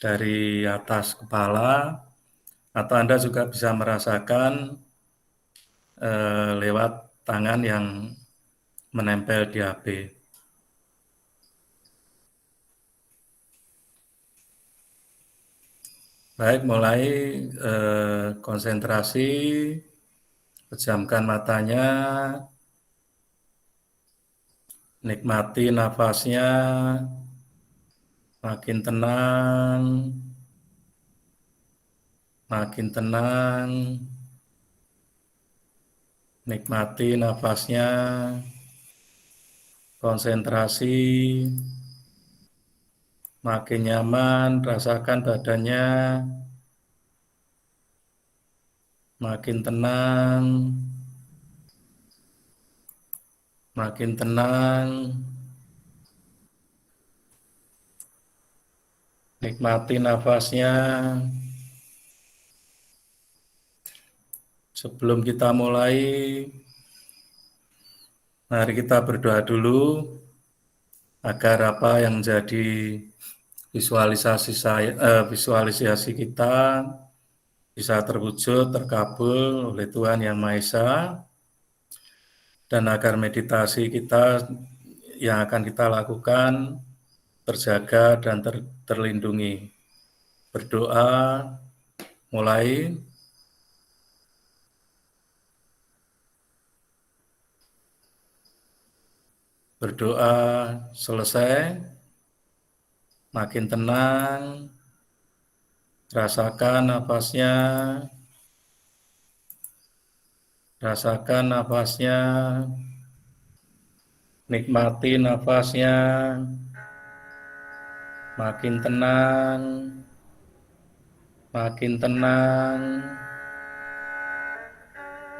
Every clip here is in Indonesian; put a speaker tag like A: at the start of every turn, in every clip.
A: dari atas kepala, atau Anda juga bisa merasakan lewat tangan yang menempel di HP. Baik, mulai konsentrasi, pejamkan matanya, nikmati nafasnya, makin tenang, makin tenang, nikmati nafasnya, konsentrasi, makin nyaman, rasakan badannya, makin tenang, makin tenang, nikmati nafasnya. Sebelum kita mulai, mari kita berdoa dulu agar apa yang menjadi visualisasi kita bisa terwujud, terkabul oleh Tuhan Yang Maha Esa, dan agar meditasi kita yang akan kita lakukan terjaga dan terlindungi. Berdoa, mulai. Berdoa selesai, makin tenang, rasakan nafasnya, rasakan nafasnya, nikmati nafasnya, makin tenang, makin tenang,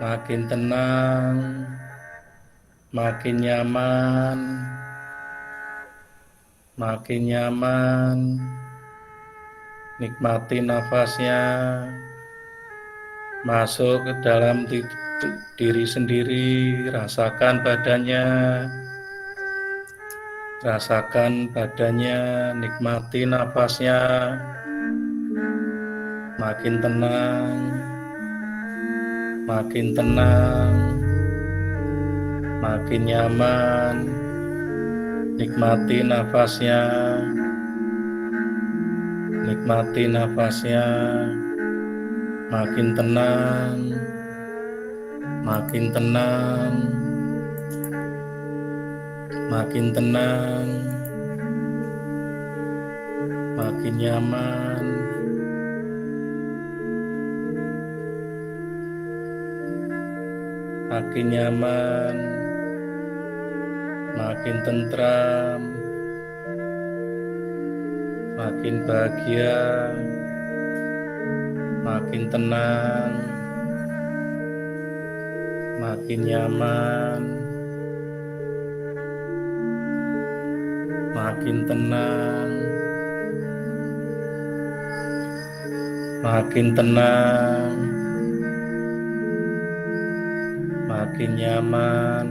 A: makin tenang, makin nyaman, makin nyaman, nikmati nafasnya, masuk ke dalam diri sendiri, rasakan badannya, nikmati nafasnya, makin tenang, makin tenang, makin nyaman, nikmati nafasnya, nikmati nafasnya, makin tenang, makin tenang, makin tenang, makin nyaman, makin nyaman, makin tentram, makin bahagia, makin tenang, makin nyaman, makin tenang, makin tenang, makin nyaman,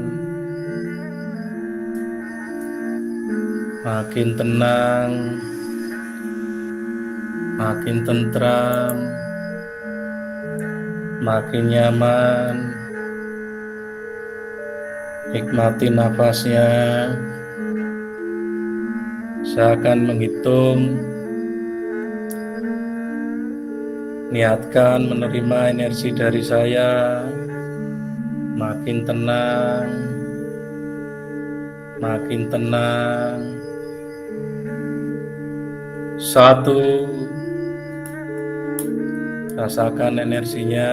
A: makin tenang, makin tentram, makin nyaman, nikmati nafasnya. Saya akan menghitung, niatkan menerima energi dari saya, makin tenang, makin tenang. 1, rasakan energinya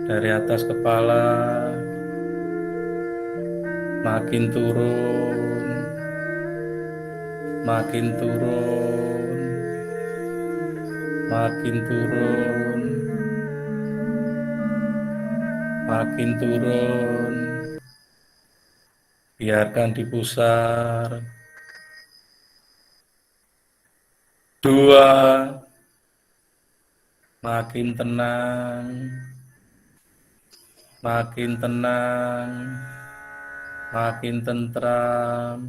A: dari atas kepala, makin turun, makin turun, makin turun, makin turun. Biarkan dipusar. 2, makin tenang, makin tenang, makin tentram,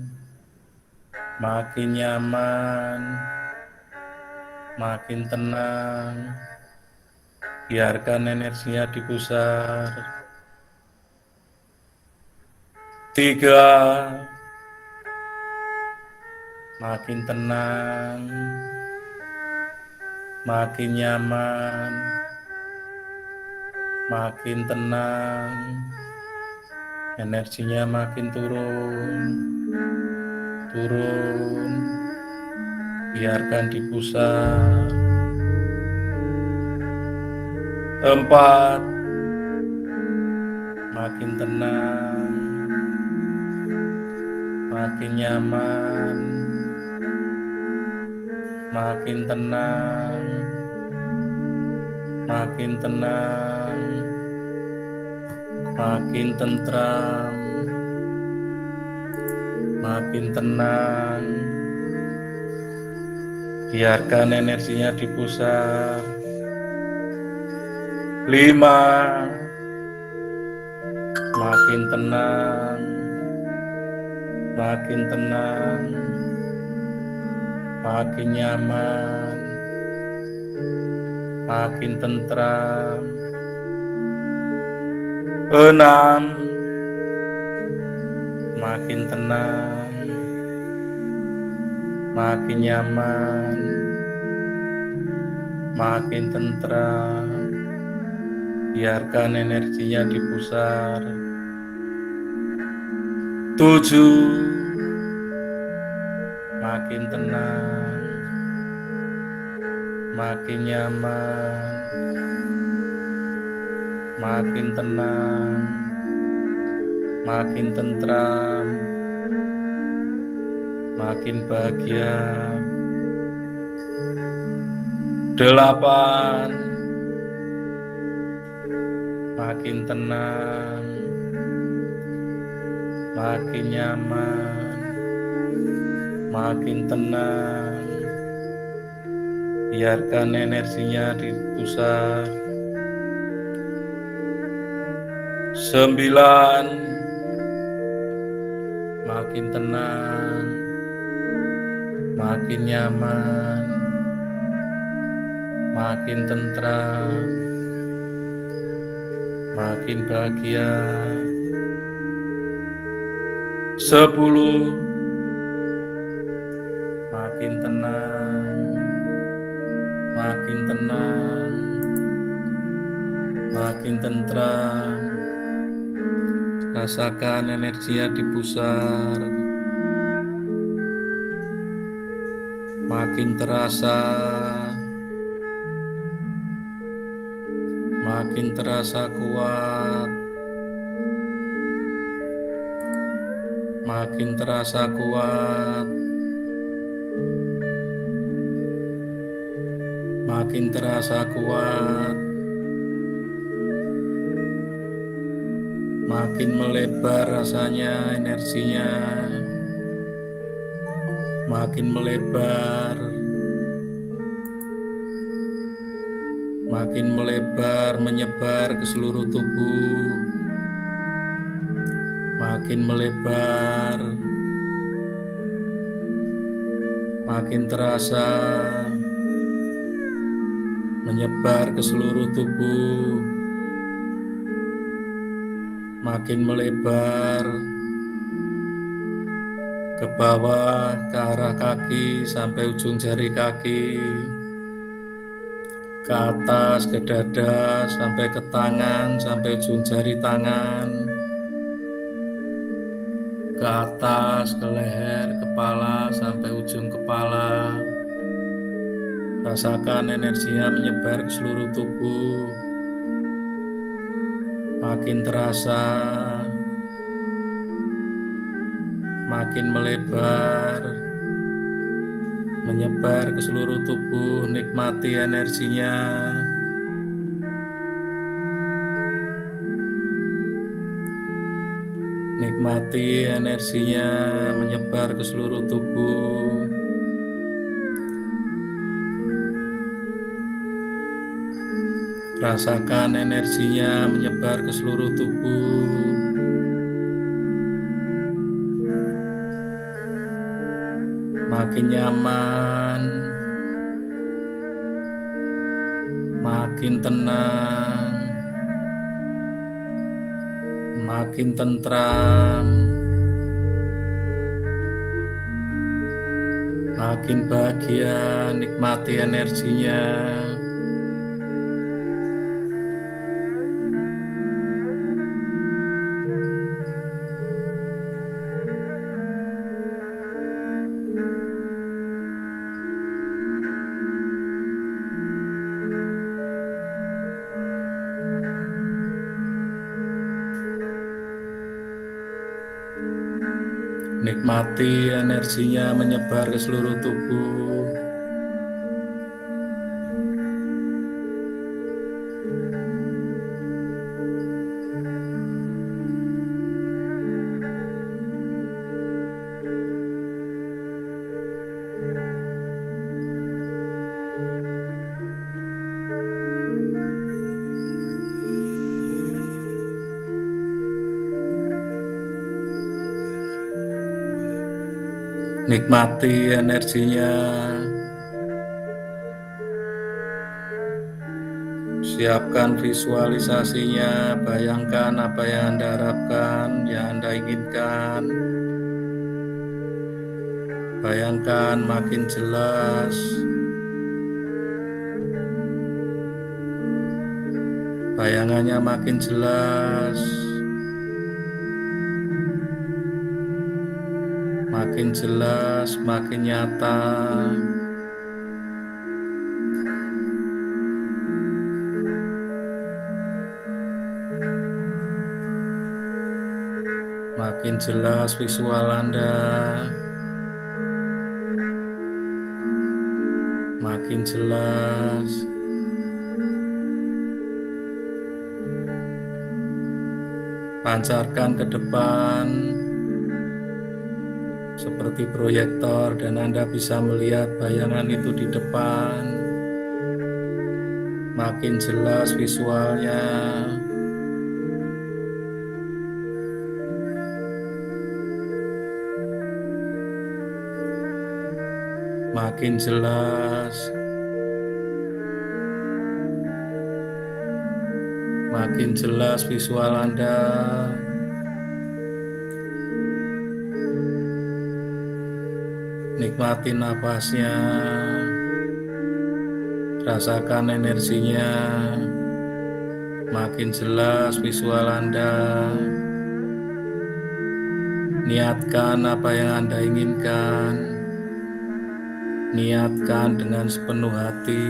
A: makin nyaman, makin tenang. Biarkan energinya dipusar. 3, makin tenang, makin nyaman, makin tenang, energinya makin turun, biarkan dipusar. 4, makin tenang, makin nyaman, makin tenang, makin tenang, makin tentram, makin tenang. Biarkan energinya dipusar. 5, makin tenang, makin tenang, makin nyaman, makin tentram. 6, makin tenang, makin nyaman, makin tentram. Biarkan energinya dipusar. 7, makin tenang, makin nyaman, makin tenang, makin tentram, makin bahagia. 8, makin tenang, makin nyaman, makin tenang. Biarkan energinya dipusar. 9, makin tenang, makin nyaman, makin tentram, makin bahagia. 10, makin tenang, makin tenang, makin tentram. Rasakan energinya dipusar, makin terasa, makin terasa kuat, makin terasa kuat, makin terasa kuat, makin melebar rasanya energinya, makin melebar, makin melebar, menyebar ke seluruh tubuh, makin melebar, makin terasa, menyebar ke seluruh tubuh, makin melebar ke bawah, ke arah kaki sampai ujung jari kaki, ke atas, ke dada, sampai ke tangan, sampai ujung jari tangan, ke atas, ke leher, kepala, sampai ujung kepala. Rasakan energinya menyebar ke seluruh tubuh, makin terasa, makin melebar, menyebar ke seluruh tubuh. Nikmati energinya. Nikmati energinya menyebar ke seluruh tubuh. Rasakan energinya menyebar ke seluruh tubuh. Makin nyaman, makin tenang, makin tentram, makin bahagia. Nikmati energinya. Nikmati energinya menyebar ke seluruh tubuh. Nikmati energinya. Siapkan visualisasinya, bayangkan apa yang Anda harapkan, yang Anda inginkan. Bayangkan makin jelas. Bayangannya makin jelas. Makin jelas, makin nyata. Makin jelas visual Anda. Makin jelas. Pancarkan ke depan seperti proyektor dan Anda bisa melihat bayangan itu di depan. Makin jelas visualnya. Makin jelas. Makin jelas visual Anda. Nikmati nafasnya. Rasakan energinya. Makin jelas visual Anda. Niatkan apa yang Anda inginkan. Niatkan dengan sepenuh hati.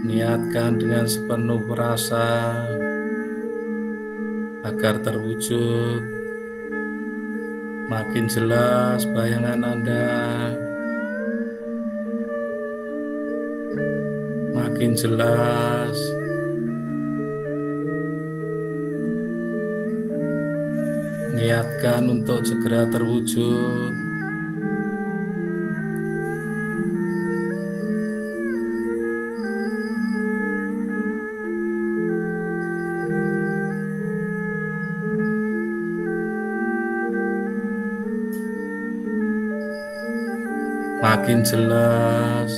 A: Niatkan dengan sepenuh rasa agar terwujud. Makin jelas bayangan Anda. Makin jelas. Niatkan untuk segera terwujud. Makin jelas.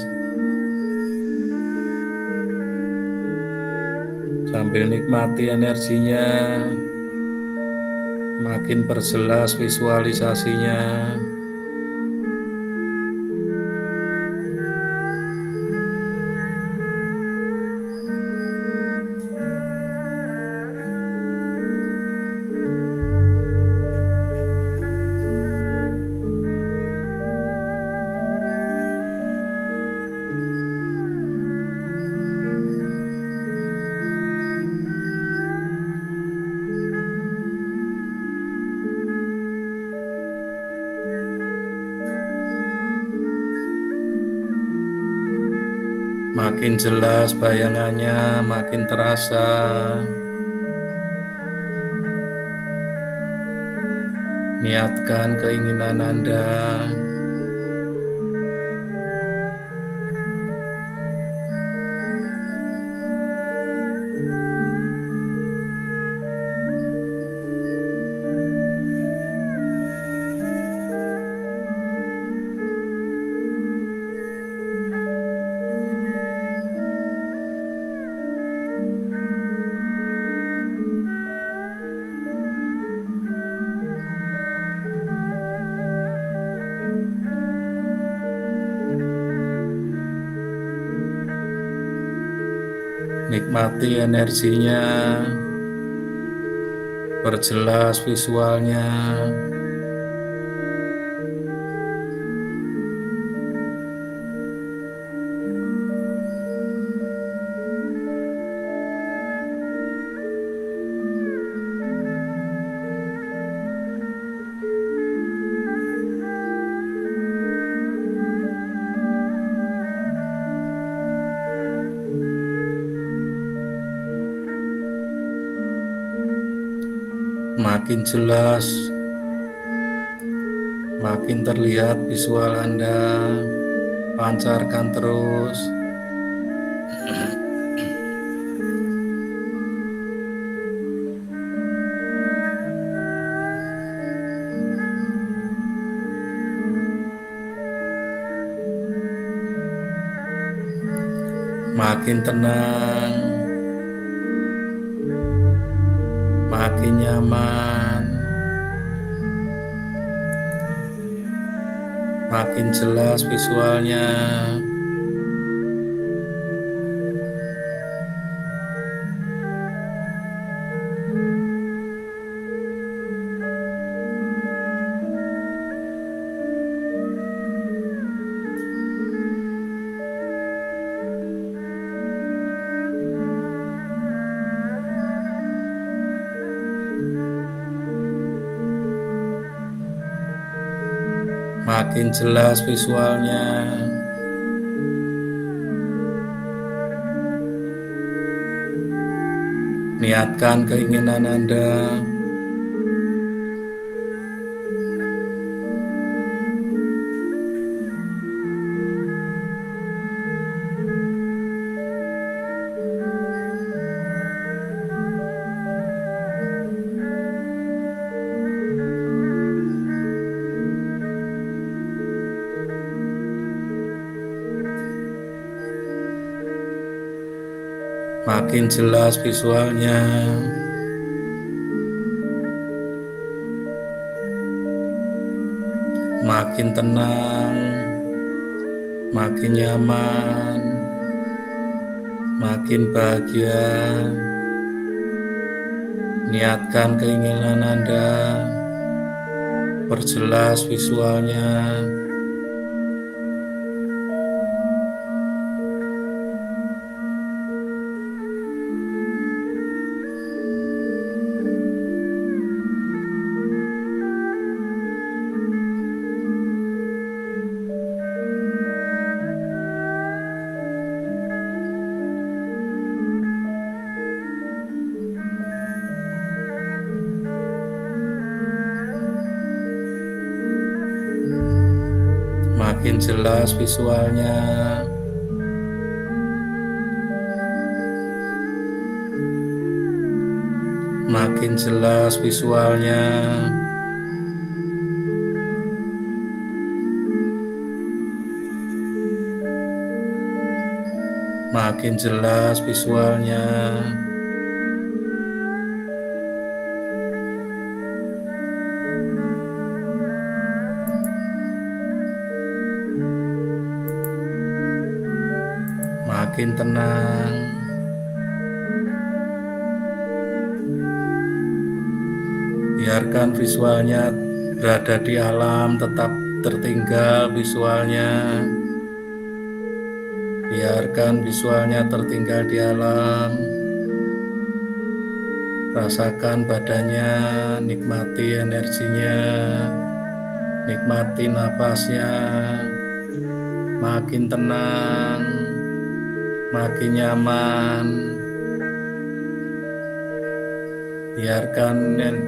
A: Sambil nikmati energinya, makin perjelas visualisasinya. Makin jelas bayangannya, makin terasa. Niatkan keinginan Anda. nikmati energinya, perjelas visualnya. Makin jelas, makin terlihat visual Anda. Pancarkan terus. Makin tenang, makin nyaman, makin jelas visualnya. Makin jelas visualnya. Niatkan keinginan Anda. Makin jelas visualnya. Makin tenang, makin nyaman, makin bahagia. Niatkan keinginan Anda, perjelas visualnya. Makin jelas visualnya. Makin jelas visualnya. Makin jelas visualnya. Makin tenang. Biarkan visualnya berada di alam, tetap tertinggal visualnya. Biarkan visualnya tertinggal di alam. Rasakan badannya, nikmati energinya, nikmati napasnya. Makin tenang, makin nyaman. Biarkan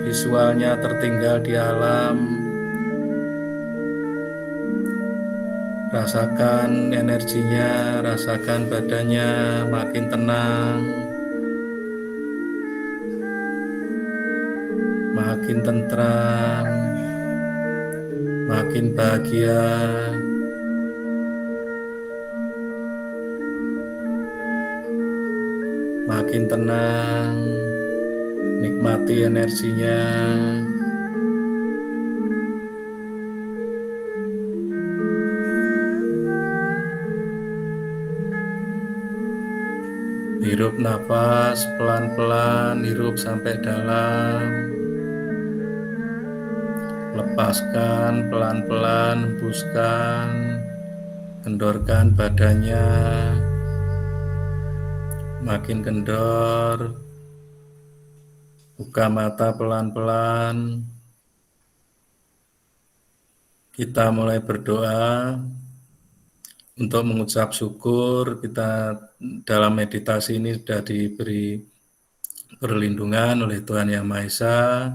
A: visualnya tertinggal di alam. Rasakan energinya, rasakan badannya makin tenang, makin tentram, makin bahagia. Makin tenang, nikmati energinya. Hirup nafas pelan-pelan, hirup sampai dalam. Lepaskan pelan-pelan, hembuskan. Kendorkan badannya. Makin kendor. Buka mata pelan-pelan. Kita mulai berdoa untuk mengucap syukur. Kita dalam meditasi ini sudah diberi perlindungan oleh Tuhan Yang Maha Esa,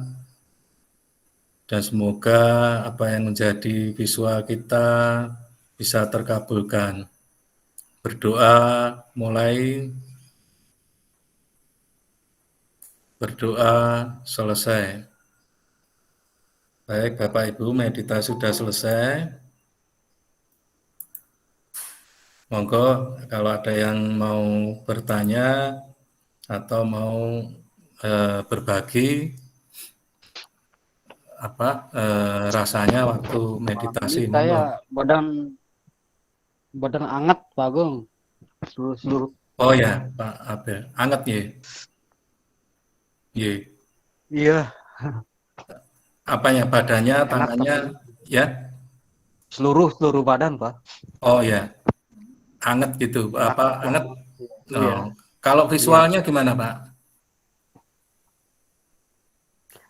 A: dan semoga apa yang menjadi visual kita bisa terkabulkan. Berdoa mulai, berdoa selesai. Baik Bapak Ibu, meditasi sudah selesai. Monggo kalau ada yang mau bertanya atau mau berbagi rasanya waktu
B: Ini
A: meditasi, monggo.
B: saya badan anget Pak Agung. Seluruh.
A: Oh ya, Pak Abel, anget ya. Ye.
B: Iya,
A: Apanya, badannya,
B: enak Pak
A: tangannya,
B: Agung.
A: ya?
B: Seluruh badan Pak.
A: Oh ya, anget gitu. Apa
B: Anget.
A: anget?
B: Iya,
A: Oh. Kalau
B: iya.
A: visualnya gimana, Pak?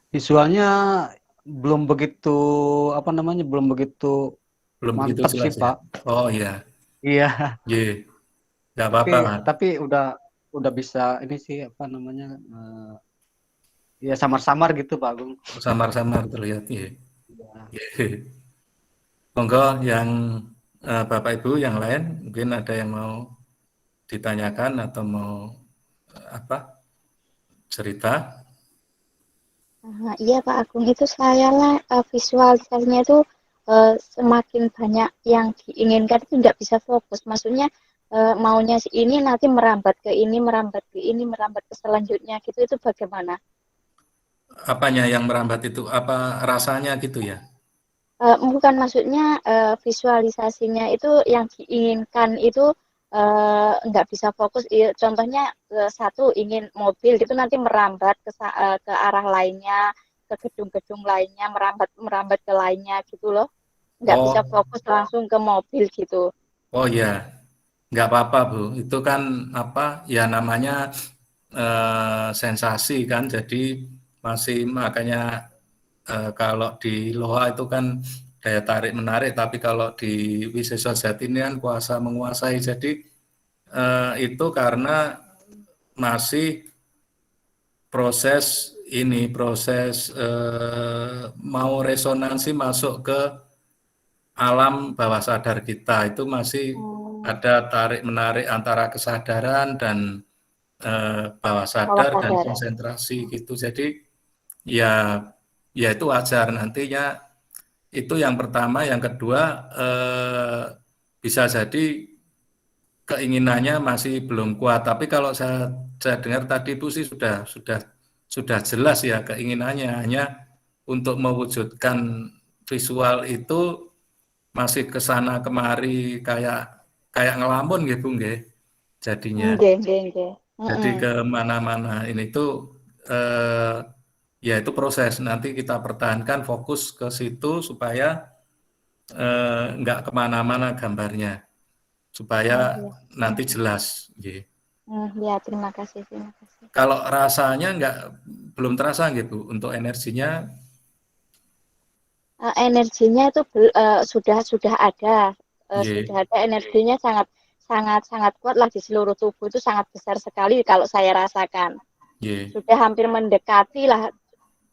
B: Visualnya belum begitu belum begitu
A: Belum begitu
B: mantap sih
A: jelas ya?
B: Pak.
A: Oh iya,
B: Iya,
A: ye, nggak
B: tapi
A: apa-apa, Pak.
B: tapi udah bisa ini sih ya samar-samar gitu Pak Agung.
A: Samar-samar terlihat, ye.
B: Iya.
A: Ye. Monggo yang Bapak Ibu yang lain mungkin ada yang mau ditanyakan atau mau cerita.
C: Iya Pak Agung, itu saya lah visualisasinya itu semakin banyak yang diinginkan itu tidak bisa fokus. Maksudnya maunya si ini nanti merambat ke ini, merambat ke ini, merambat ke selanjutnya gitu. Itu bagaimana?
A: Apanya yang merambat itu? Apa rasanya gitu ya?
C: Bukan, maksudnya visualisasinya itu yang diinginkan itu nggak bisa fokus. Contohnya satu ingin mobil gitu nanti merambat ke arah lainnya, ke gedung-gedung lainnya, merambat merambat ke lainnya gitu loh. Nggak bisa
A: Oh,
C: fokus langsung ke mobil gitu.
A: oh ya, nggak apa-apa Bu. Itu kan ya namanya sensasi kan. Jadi masih makanya kalau di Loa itu kan daya tarik menarik, tapi kalau di Wisesa Jati ini kan kuasa menguasai. Jadi itu karena masih proses mau resonansi masuk ke alam bawah sadar kita, itu masih ada tarik menarik antara kesadaran dan bawah
C: Bawah
A: sadar dan
C: sadar.
A: konsentrasi gitu. Jadi ya itu wajar. Nantinya itu yang pertama. Yang kedua, bisa jadi keinginannya masih belum kuat. Tapi kalau saya dengar tadi Bu sih sudah jelas ya keinginannya. Hanya untuk mewujudkan visual itu masih ke sana kemari kayak ngelamun gitu nggih jadinya.
C: Nggih, nggih, nggih.
A: Jadi
C: Heeh.
A: ke mana-mana ini tuh ya itu proses. Nanti kita pertahankan fokus ke situ supaya nggak kemana-mana gambarnya,
C: Oh,
A: supaya
C: iya.
A: nanti jelas. Nggih.
C: Ya, terima kasih, terima kasih.
A: Kalau rasanya belum terasa gitu untuk energinya.
C: Energinya itu sudah ada,
A: Nggih,
C: sudah ada energinya sangat sangat sangat kuat lah di seluruh tubuh itu sangat besar sekali kalau saya rasakan.
A: nggih.
C: Sudah hampir mendekati lah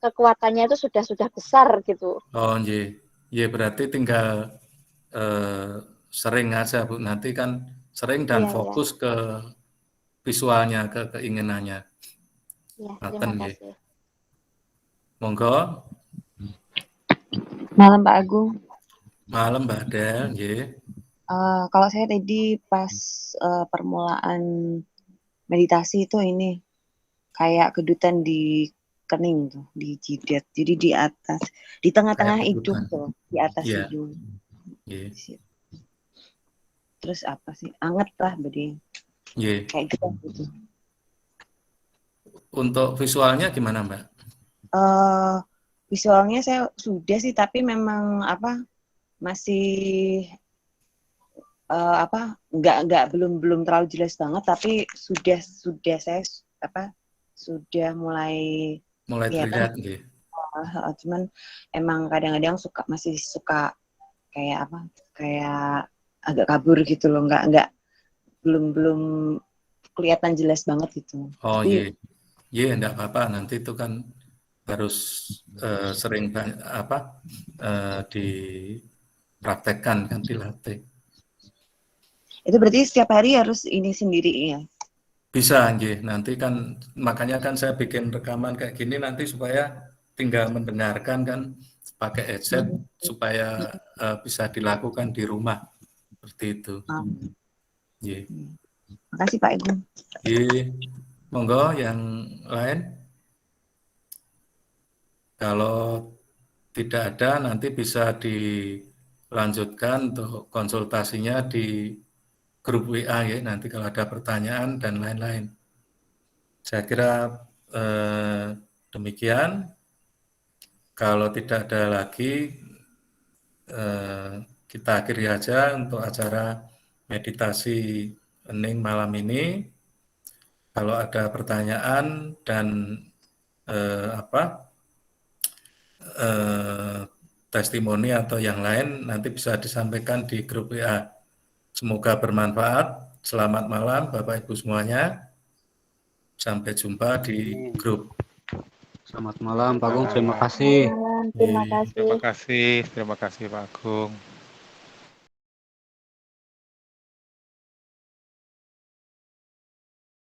C: kekuatannya itu sudah besar gitu.
A: Oh, nggih. Nggih, berarti tinggal sering aja Bu. Nanti kan sering dan
C: Iya, iya.
A: fokus ke visualnya, ke keinginannya.
C: Iya,
A: Ngaten
C: terima
A: nggih.
C: kasih.
A: Monggo.
D: Malam Pak Agung.
A: Malam Mbak Del, nggih.
D: Kalau saya tadi pas permulaan meditasi itu ini kayak kedutan di kening tuh, di jidat. Jadi di atas, di
A: Kayak
D: tengah-tengah hidung
A: kebutuhan.
D: tuh, di atas
A: Iya,
D: hidung.
A: nggih.
D: Terus apa sih? Anget lah, berarti
A: Nggih.
D: kayak gitu gitu.
A: untuk visualnya gimana, Mbak?
D: Visualnya saya sudah sih, tapi memang apa masih belum terlalu jelas banget, tapi sudah saya sudah mulai
A: terlihat gitu.
D: Cuman emang kadang-kadang masih suka kayak agak kabur gitu loh, belum kelihatan jelas banget gitu.
A: Oh iya, enggak apa-apa, nanti itu kan harus sering dipraktekkan, kan dilatih.
D: Itu berarti setiap hari harus ini sendiri ya?
A: Bisa, nanti kan makanya kan saya bikin rekaman kayak gini nanti supaya tinggal mendengarkan kan pakai headset supaya bisa dilakukan di rumah seperti itu.
D: Makasih Pak Ibu.
A: Monggo yang lain. Kalau tidak ada nanti bisa dilanjutkan untuk konsultasinya di grup WA ya, nanti kalau ada pertanyaan dan lain-lain. Saya kira demikian. Kalau tidak ada lagi, kita akhiri aja untuk acara meditasi hening malam ini. Kalau ada pertanyaan dan testimoni atau yang lain nanti bisa disampaikan di grup WA. Semoga bermanfaat. Selamat malam Bapak Ibu semuanya. Sampai jumpa di grup.
B: Selamat malam Pak Agung, terima kasih.
C: Terima kasih.
E: Terima kasih Pak Agung.